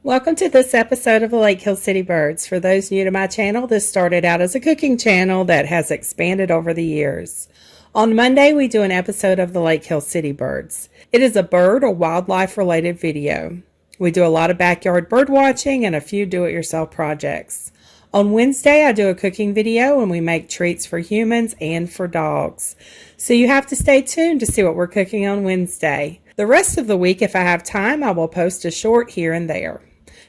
Welcome to this episode of the Lake Hill City Birds. For those new to my channel, this started out as a cooking channel that has expanded over the years. On Monday, we do an episode of the Lake Hill City Birds. It is a bird or wildlife related video. We do a lot of backyard bird watching and a few do-it-yourself projects. On Wednesday, I do a cooking video and we make treats for humans and for dogs. So you have to stay tuned to see what we're cooking on Wednesday. The rest of the week, if I have time, I will post a short here and there.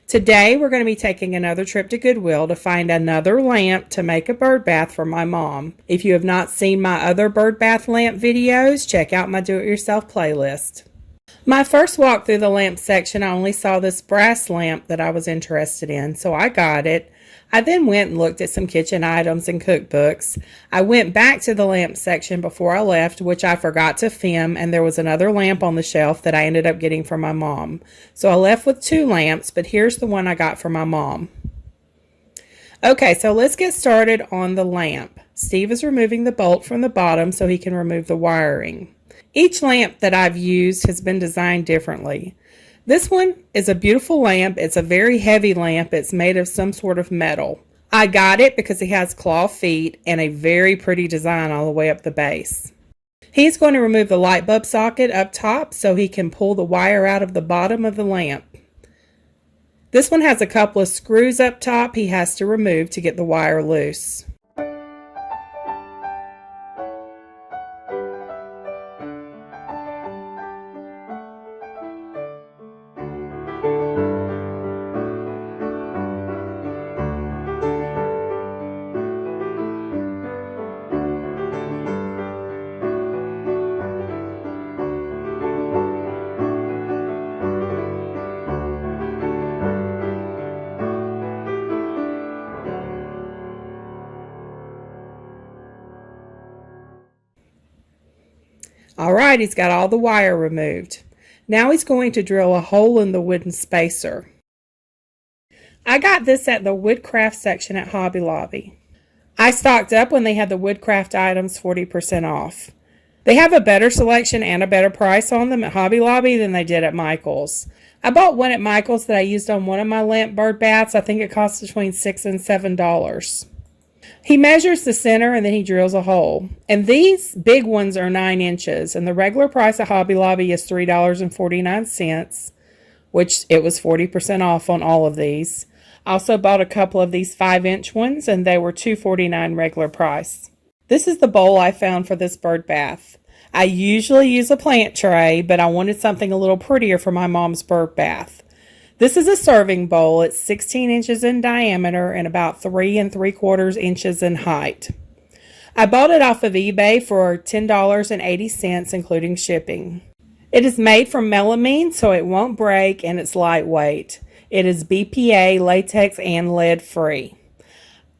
Today, we're going to be taking another trip to Goodwill to find another lamp to make a bird bath for my mom. If you have not seen my other bird bath lamp videos, check out my do-it-yourself playlist. My first walk through the lamp section, I only saw this brass lamp that I was interested in, so I got it. I then went and looked at some kitchen items and cookbooks. I went back to the lamp section before I left, which I forgot to film, and there was another lamp on the shelf that I ended up getting for my mom. So I left with two lamps, but here's the one I got for my mom. Okay, so let's get started on the lamp. Steve is removing the bolt from the bottom so he can remove the wiring. Each lamp that I've used has been designed differently. This one is a beautiful lamp. It's a very heavy lamp. It's made of some sort of metal. I got it because it has claw feet and a very pretty design all the way up the base. He's going to remove the light bulb socket up top so he can pull the wire out of the bottom of the lamp. This one has a couple of screws up top he has to remove to get the wire loose. Alright, he's got all the wire removed. Now he's going to drill a hole in the wooden spacer. I got this at the woodcraft section at Hobby Lobby. I stocked up when they had the woodcraft items 40% off. They have a better selection and a better price on them at Hobby Lobby than they did at Michael's. I bought one at Michael's that I used on one of my lamp bird baths. I think it cost between $6 and $7. He measures the center and then he drills a hole. And these big ones are 9 inches. And the regular price at Hobby Lobby is $3.49, which it was 40% off on all of these. I also bought a couple of these 5-inch ones and they were $2.49 regular price. This is the bowl I found for this bird bath. I usually use a plant tray, but I wanted something a little prettier for my mom's bird bath. This is a serving bowl. It's 16 inches in diameter and about 3 3/4 inches in height. I bought it off of eBay for $10.80, including shipping. It is made from melamine, so it won't break, and it's lightweight. It is BPA, latex, and lead free.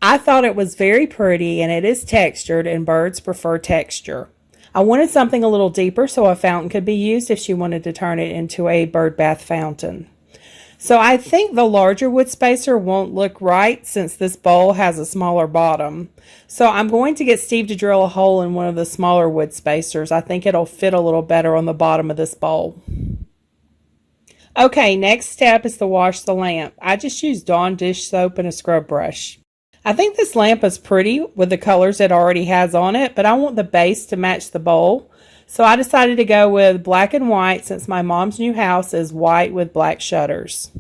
I thought it was very pretty, and it is textured, and birds prefer texture. I wanted something a little deeper so a fountain could be used if she wanted to turn it into a bird bath fountain. So I think the larger wood spacer won't look right since this bowl has a smaller bottom. So I'm going to get Steve to drill a hole in one of the smaller wood spacers. I think it'll fit a little better on the bottom of this bowl. Okay, next step is to wash the lamp. I just used Dawn dish soap and a scrub brush. I think this lamp is pretty with the colors it already has on it, but I want the base to match the bowl. So I decided to go with black and white since my mom's new house is white with black shutters.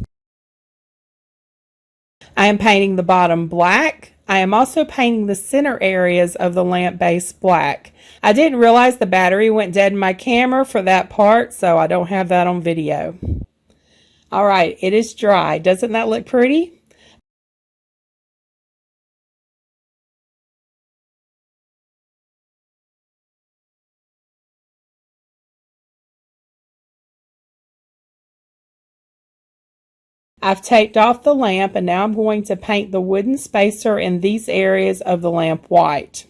I am painting the bottom black. I am also painting the center areas of the lamp base black. I didn't realize the battery went dead in my camera for that part, so I don't have that on video. Alright, it is dry. Doesn't that look pretty? I've taped off the lamp and now I'm going to paint the wooden spacer in these areas of the lamp white.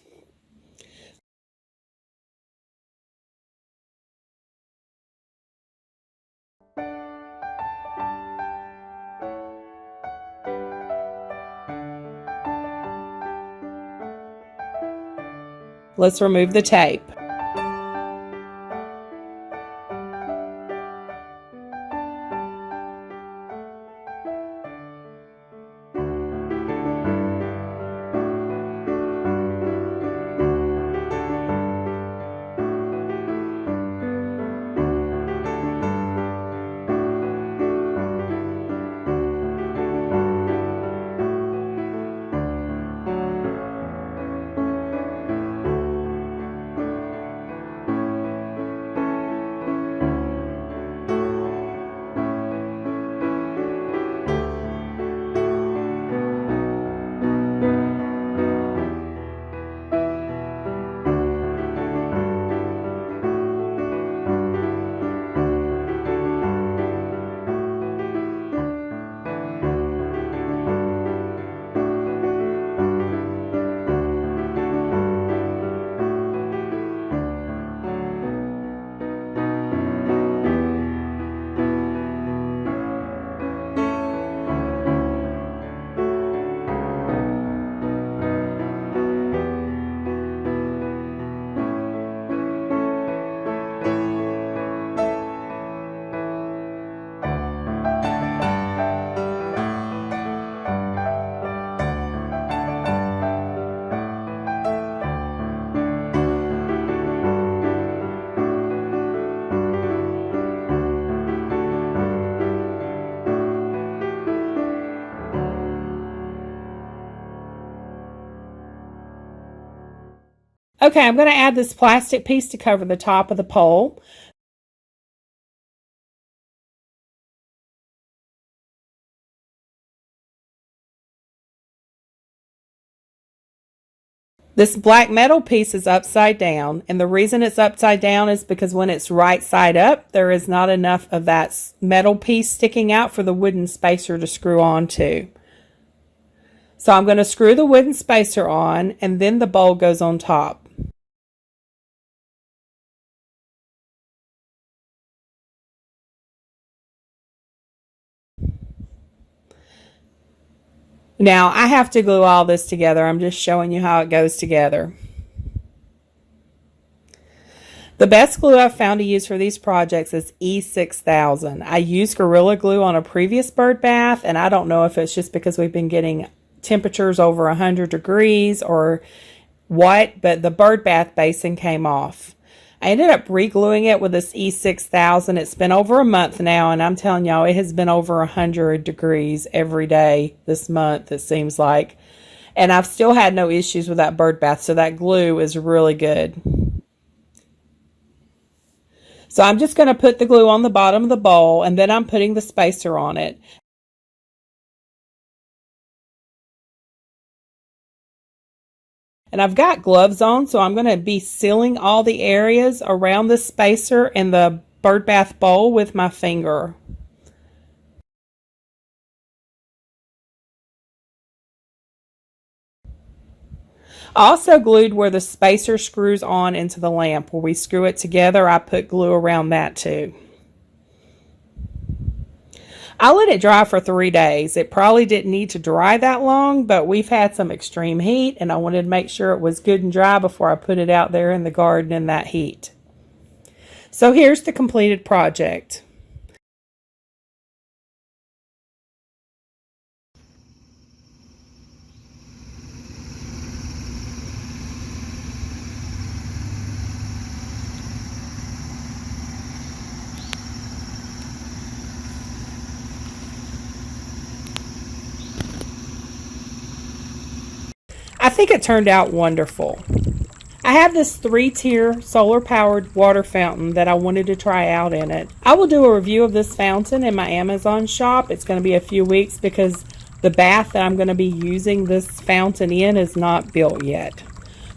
Let's remove the tape. Okay, I'm going to add this plastic piece to cover the top of the pole. This black metal piece is upside down, and the reason it's upside down is because when it's right side up, there is not enough of that metal piece sticking out for the wooden spacer to screw onto. So I'm going to screw the wooden spacer on, and then the bowl goes on top. Now I have to glue all this together. I'm just showing you how it goes together. The best glue I've found to use for these projects is E6000. I used Gorilla Glue on a previous bird bath, and I don't know if it's just because we've been getting temperatures over 100 degrees or what, but the bird bath basin came off. I ended up re-gluing it with this E6000. It's been over a month now, and I'm telling y'all, it has been over 100 degrees every day this month, it seems like. And I've still had no issues with that bird bath, so that glue is really good. So I'm just going to put the glue on the bottom of the bowl, and then I'm putting the spacer on it. And I've got gloves on, so I'm going to be sealing all the areas around the spacer and the bird bath bowl with my finger. I also glued where the spacer screws on into the lamp. Where we screw it together, I put glue around that too. I let it dry for 3 days. It probably didn't need to dry that long, but we've had some extreme heat, and I wanted to make sure it was good and dry before I put it out there in the garden in that heat. So here's the completed project. I think it turned out wonderful. I have this 3-tier solar powered water fountain that I wanted to try out in it. I will do a review of this fountain in my Amazon shop. It's going to be a few weeks because the bath that I'm going to be using this fountain in is not built yet.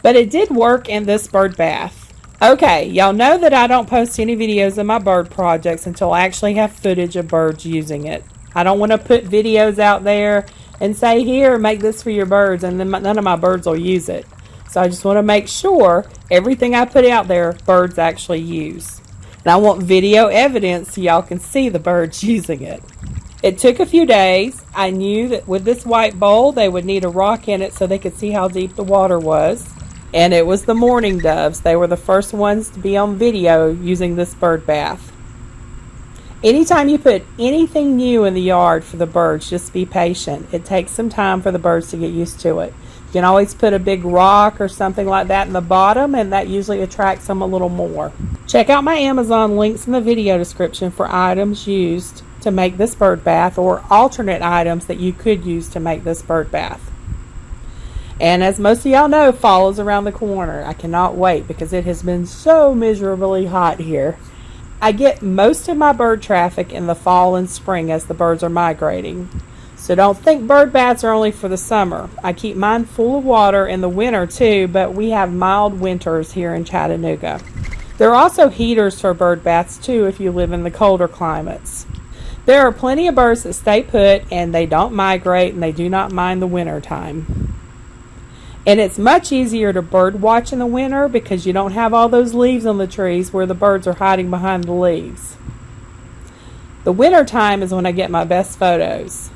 But it did work in this bird bath. Okay, y'all know that I don't post any videos of my bird projects until I actually have footage of birds using it. I don't want to put videos out there and say, here, make this for your birds, and then none of my birds will use it. So I just want to make sure everything I put out there, birds actually use. And I want video evidence so y'all can see the birds using it. It took a few days. I knew that with this white bowl, they would need a rock in it so they could see how deep the water was. And it was the mourning doves. They were the first ones to be on video using this bird bath. Anytime you put anything new in the yard for the birds, just be patient. It takes some time for the birds to get used to it. You can always put a big rock or something like that in the bottom, and that usually attracts them a little more. Check out my Amazon links in the video description for items used to make this bird bath, or alternate items that you could use to make this bird bath. And as most of y'all know, fall is around the corner. I cannot wait because it has been so miserably hot here. I get most of my bird traffic in the fall and spring as the birds are migrating. So don't think bird baths are only for the summer. I keep mine full of water in the winter too, but we have mild winters here in Chattanooga. There are also heaters for bird baths too if you live in the colder climates. There are plenty of birds that stay put and they don't migrate and they do not mind the winter time. And it's much easier to bird watch in the winter because you don't have all those leaves on the trees where the birds are hiding behind the leaves. The winter time is when I get my best photos.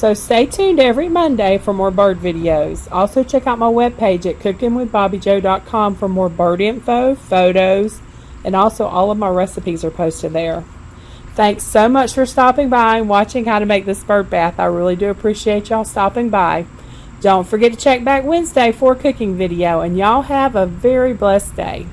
So stay tuned every Monday for more bird videos. Also check out my webpage at cookinwithbobbijo.com for more bird info, photos, and also all of my recipes are posted there. Thanks so much for stopping by and watching how to make this bird bath. I really do appreciate y'all stopping by. Don't forget to check back Wednesday for a cooking video, and y'all have a very blessed day.